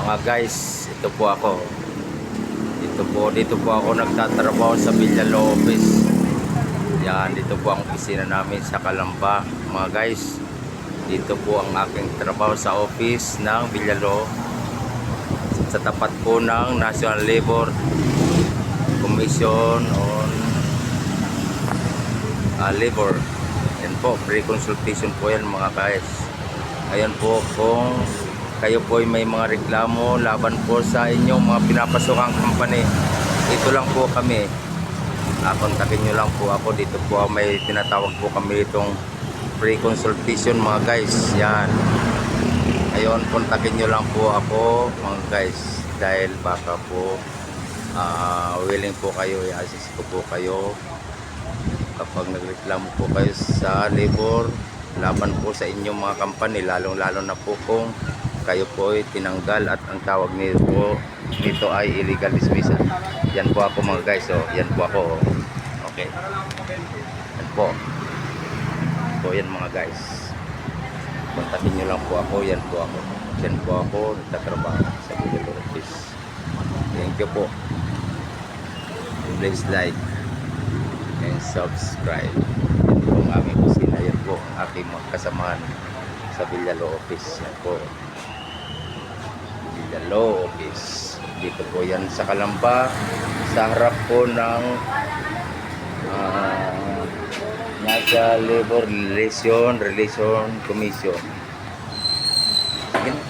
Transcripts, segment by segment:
Mga guys, ito po ako. Dito po ako nagtatrabaho sa Villalo office. Yan, dito po ang opisina namin sa Calamba. Mga guys, dito po ang aking trabaho sa office ng Villalo. Sa tapat po ng National Labor Commission on Labor. Yan po, pre-consultation po yan mga guys. Ayan po, kung kayo po ay may mga reklamo laban po sa inyong mga pinapasokang company, ito lang po kami. Kontakin nyo lang po ako. Dito po may tinatawag po kami itong pre-consultation mga guys. Yan. Ngayon, kontakin nyo lang po ako mga guys. Dahil baka po willing po kayo, i-assist ko po kayo kapag nagreklamo po kayo sa labor laban po sa inyong mga company, lalong lalo na po kung kayo po ay tinanggal at ang tawag nito ay illegal dismissal. Yan po ako mga guys. Yan po ako. Okay. Yan po. So yan mga guys. Kontakin nyo lang po ako. Yan po ako. Yan po ako. Nagtatrabaho sa Villalo office. Thank you po. Please like and subscribe. Yan po ang aming kusina. Yan po ang aking mga kasamahan sa Villalo office. Yan po. Villalo office. Dito po yan sa Calamba, sa harap po ng nasa Labor Relation Commission. Sige na.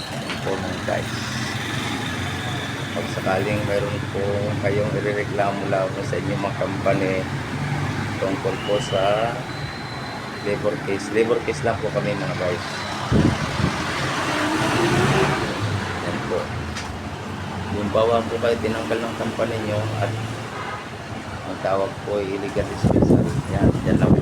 Yan po mga guys. Pag sakaling mayroon po kayong irereklamo laban sa inyong mga company tungkol po sa labor case lang po kami mga guys. Yan po. Halimbawa po kayo tinanggal ng company nyo at ang tawag po ay illegal dismissal. Yan lang po.